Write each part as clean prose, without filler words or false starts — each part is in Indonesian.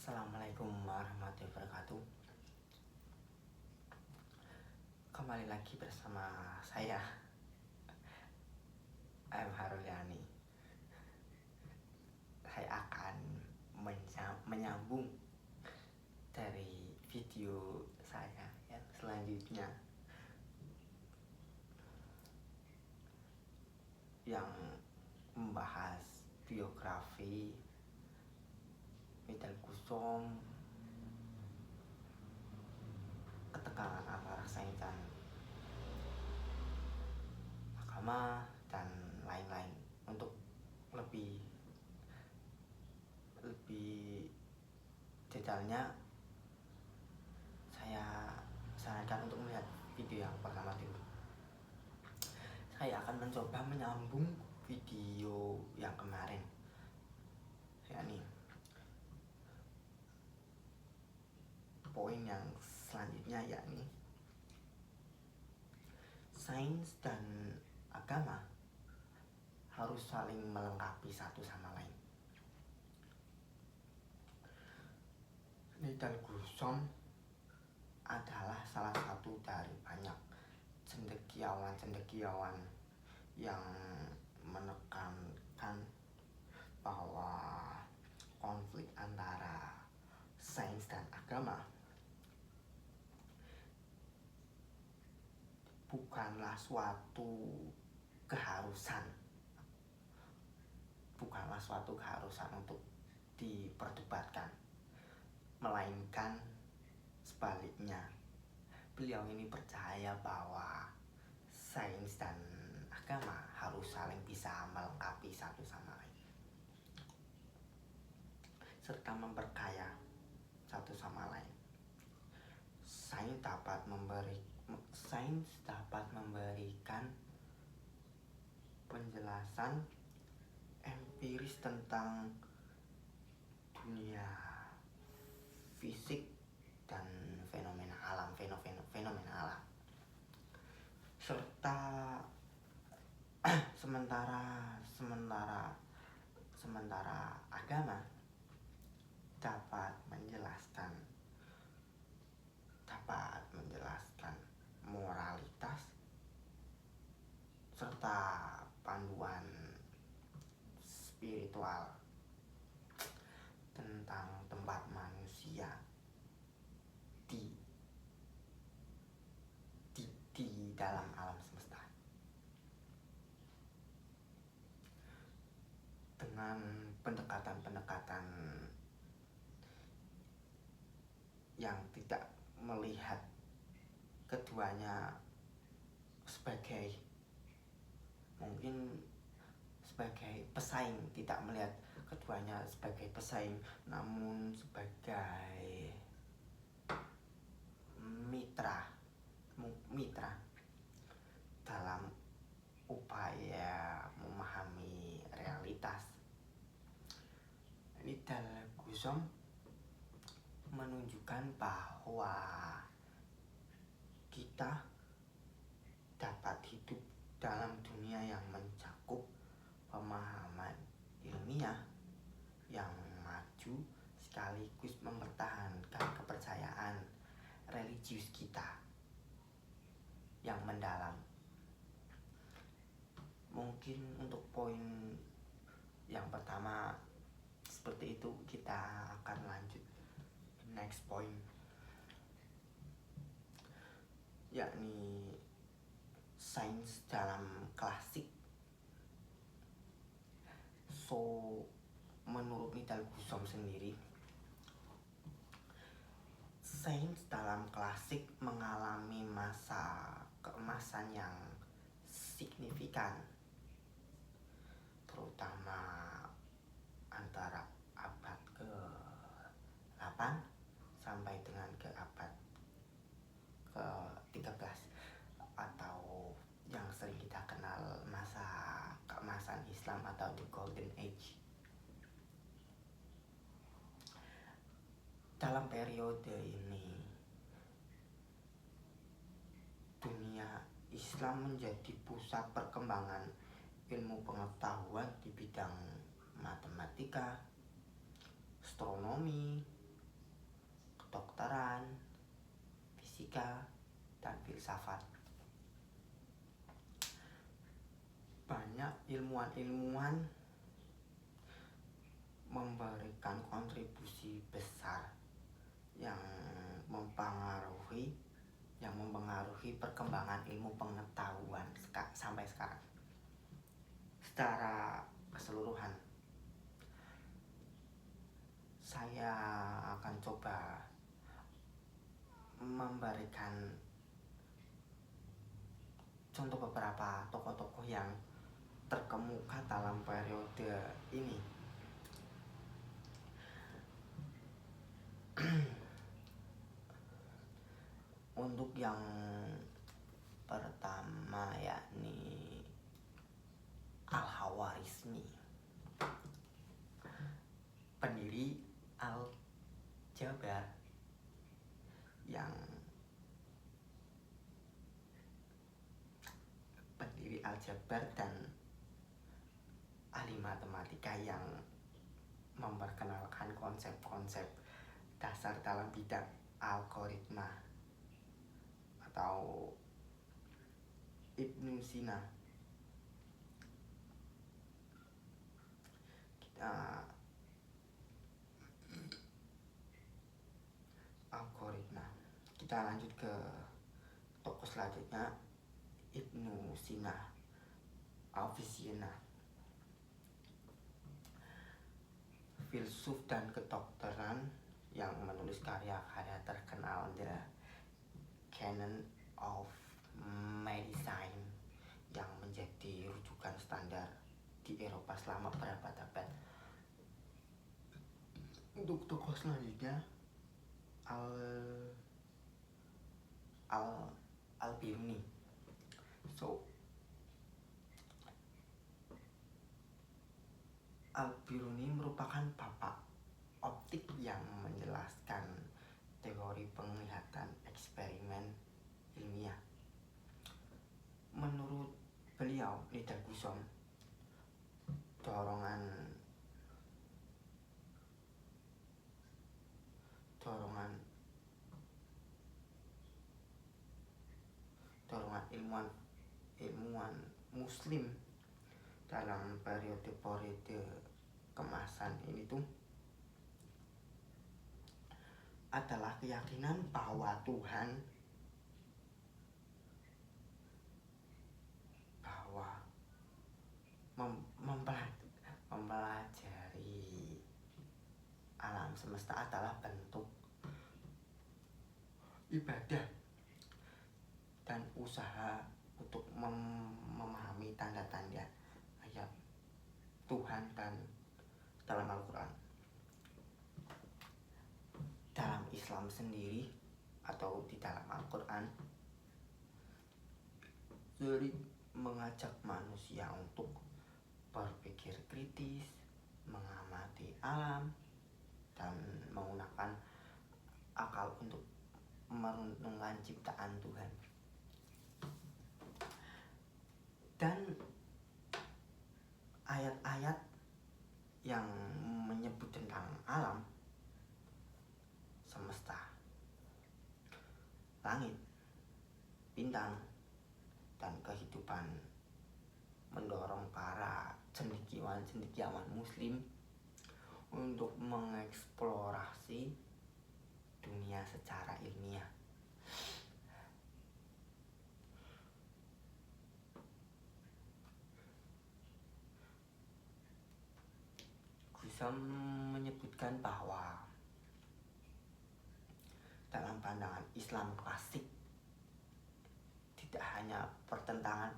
Assalamualaikum warahmatullahi wabarakatuh. Kembali lagi bersama saya M. Haruliani. Saya akan menyambung dari video saya yang selanjutnya, yang membahas biografi Mital Kusum, ketegangan antara sains dan agama, dan lain-lain. Untuk lebih detailnya, saya sarankan untuk melihat video yang pertama dulu. Saya akan mencoba menyambung video yang kemarin, yakni poin yang selanjutnya, yakni sains dan agama harus saling melengkapi satu sama lain. Mital Kusum adalah salah satu dari banyak cendekiawan yang menekankan bahwa konflik antara sains dan agama bukanlah suatu keharusan untuk diperdebatkan, melainkan sebaliknya. Beliau ini percaya bahwa sains dan agama harus saling bisa melengkapi satu sama lain, serta memperkaya satu sama lain. Sains dapat memberikan penjelasan empiris tentang dunia fisik dan fenomena alam, serta sementara agama dapat menjelaskan moralitas serta panduan spiritual tentang tempat manusia di dalam alam semesta. Dengan pendekatan yang tidak melihat keduanya sebagai pesaing, tidak melihat keduanya sebagai pesaing, namun sebagai mitra dalam upaya memahami realitas. Mital Kusum menunjukkan bahwa kita dapat hidup dalam dunia yang mencakup pemahaman ilmiah yang maju sekaligus mempertahankan kepercayaan religius kita yang mendalam. Mungkin untuk poin yang pertama seperti itu. Kita akan lanjut next point, yakni sains dalam klasik. Menurut Mital Kusum sendiri, sains dalam klasik mengalami masa keemasan yang signifikan, terutama antara abad ke-8 sampai dengan ke abad ke-13, atau yang sering kita kenal masa keemasan Islam atau The Golden Age. Dalam periode ini, dunia Islam menjadi pusat perkembangan ilmu pengetahuan di bidang matematika, astronomi, filsafat. Banyak ilmuwan-ilmuwan memberikan kontribusi besar yang mempengaruhi perkembangan ilmu pengetahuan sampai sekarang secara keseluruhan. Saya akan coba memberikan contoh beberapa tokoh-tokoh yang terkemuka dalam periode ini. Untuk yang pertama yakni Al-Khawarizmi, pendiri Al-Jabar dan ahli matematika yang memperkenalkan konsep-konsep dasar dalam bidang algoritma, atau Ibnu Sina. Algoritma. Kita lanjut ke tokoh selanjutnya, Ibnu Sina, Avicenna, filsuf dan kedokteran yang menulis karya-karya terkenal The Canon of Medicine yang menjadi rujukan standar di Eropa selama berabad-abad. Untuk tokoh selanjutnya, Al-Biruni. Al-Biruni merupakan bapak optik yang menjelaskan teori penglihatan eksperimen ilmiah. Menurut beliau, lidah gusam, dorongan ilmuwan muslim dalam periode kemasan ini tuh adalah keyakinan bahwa Tuhan mempelajari alam semesta adalah bentuk ibadah dan usaha untuk memahami tanda-tanda ayat Tuhan dan dalam Al-Quran. Dalam Islam sendiri atau di dalam Al-Quran sering mengajak manusia untuk berpikir kritis, mengamati alam, dan menggunakan akal untuk merenungkan ciptaan Tuhan. Dan ayat-ayat yang menyebut tentang alam semesta, langit, bintang, dan kehidupan mendorong para cendekiawan muslim untuk mengeksplorasi dunia secara ilmiah. Bisa menyebutkan bahwa dalam pandangan Islam klasik tidak hanya pertentangan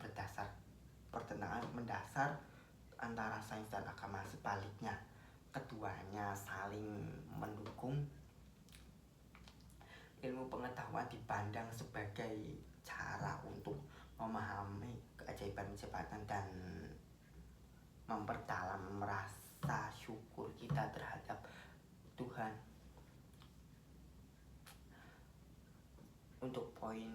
mendasar antara sains dan agama, sebaliknya keduanya saling mendukung. Ilmu pengetahuan dipandang sebagai cara untuk memahami keajaiban penciptaan dan memperdalam rasa syukur kita terhadap Tuhan. Untuk poin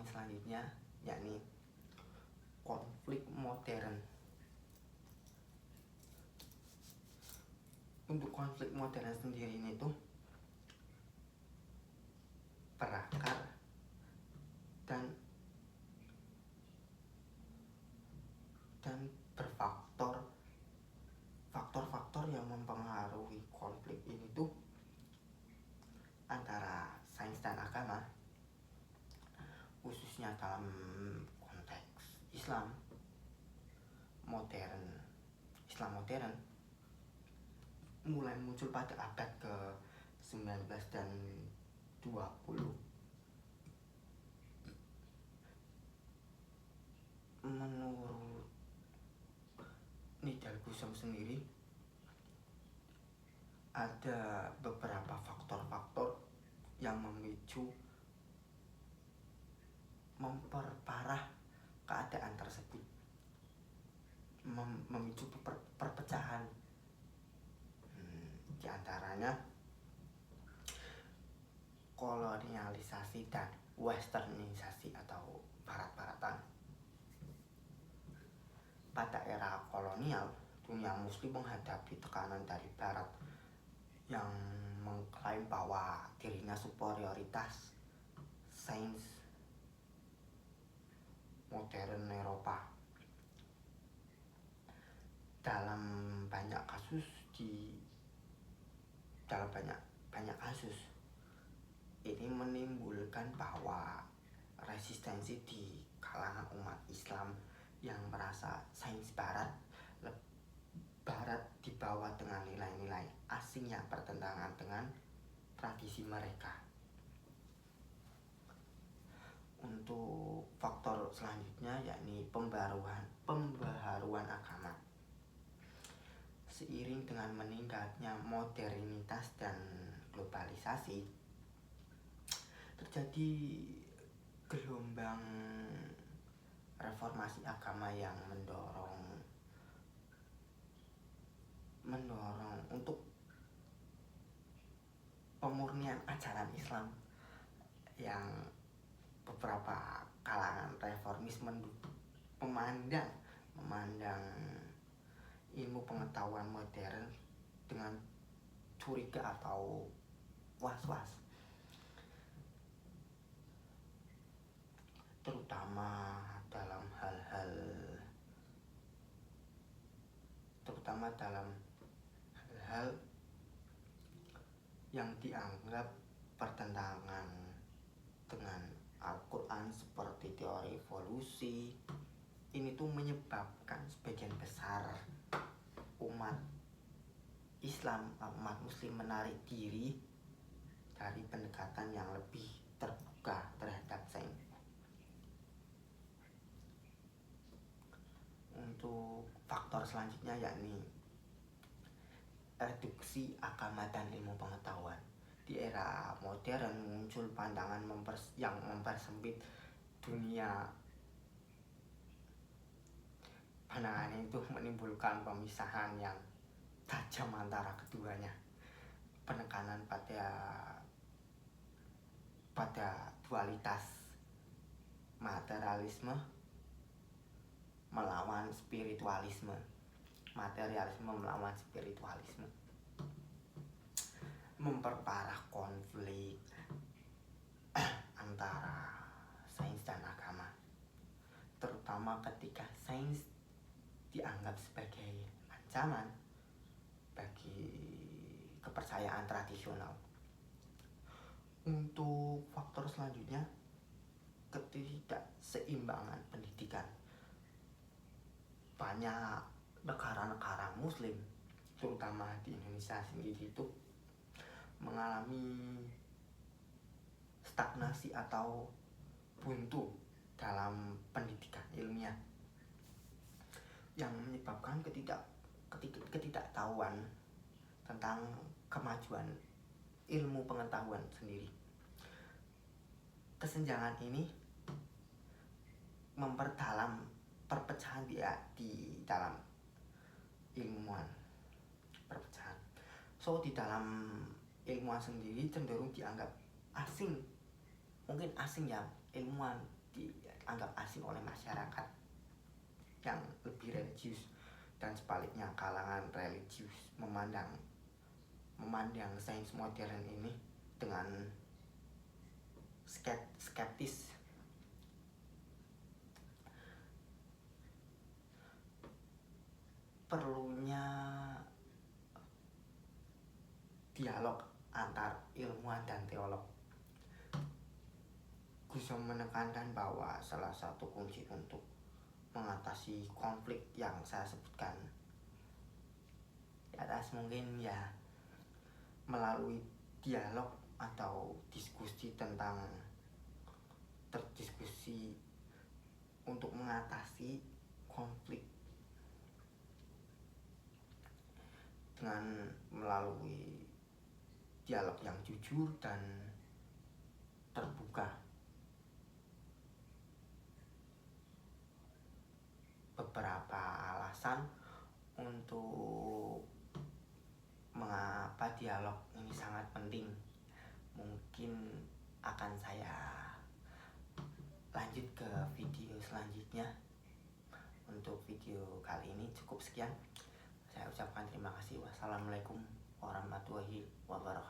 selanjutnya yakni konflik modern. Untuk konflik modern sendiri ini tuh faktor yang mempengaruhi konflik ini tuh antara sains dan agama, khususnya dalam konteks Islam modern mulai muncul pada abad ke-19 dan 20. Menurut Nidal Gussem sendiri, ada beberapa faktor-faktor yang memperparah keadaan tersebut, memicu perpecahan. Di antaranya kolonialisasi dan westernisasi atau barat-baratan. Pada era kolonial, dunia muslim menghadapi tekanan dari barat yang mengklaim bahwa dirinya superioritas sains modern Eropa. Dalam banyak kasus ini menimbulkan bahwa resistensi di kalangan umat Islam yang merasa sains barat dibawa dengan nilai-nilai asing yang bertentangan dengan tradisi mereka. Untuk faktor selanjutnya yakni pembaharuan agama. Seiring dengan meningkatnya modernitas dan globalisasi, terjadi gelombang reformasi agama yang mendorong untuk pemurnian ajaran Islam, yang beberapa kalangan reformis memandang ilmu pengetahuan modern dengan curiga atau was-was, terutama dalam hal-hal yang dianggap bertentangan dengan Al-Quran, seperti teori evolusi. Ini tuh menyebabkan sebagian besar umat muslim menarik diri dari pendekatan yang lebih terbuka terhadap sains. Untuk faktor selanjutnya yakni reduksi agama dan ilmu pengetahuan. Di era modern muncul pandangan yang mempersempit dunia. Pandangan itu menimbulkan pemisahan yang tajam antara keduanya. Penekanan pada dualitas materialisme melawan spiritualisme. Memperparah konflik antara sains dan agama, terutama ketika sains dianggap sebagai ancaman bagi kepercayaan tradisional. Untuk faktor selanjutnya, ketidakseimbangan pendidikan. Banyak negara-negara muslim, terutama di Indonesia sendiri, itu mengalami stagnasi atau buntu dalam pendidikan ilmiah, yang menyebabkan ketidaktahuan tentang kemajuan ilmu pengetahuan sendiri. Kesenjangan ini memperdalam perpecahan di dalam ilmuwan. Di dalam ilmuwan sendiri cenderung dianggap asing. Mungkin asing ya, ilmuwan dianggap asing oleh masyarakat yang lebih religius, dan sebaliknya kalangan religius memandang sains modern ini dengan skeptis. perlunya dialog antar ilmuwan dan teolog. Gusto menekankan bahwa salah satu kunci untuk mengatasi konflik yang saya sebutkan di atas mungkin ya melalui dialog atau diskusi terdiskusi untuk mengatasi konflik dengan melalui dialog yang jujur dan terbuka. Beberapa alasan untuk mengapa dialog ini sangat penting mungkin akan saya lanjut ke video selanjutnya. Untuk video kali ini cukup sekian. Saya ucapkan terima kasih. Wassalamualaikum warahmatullahi wabarakatuh.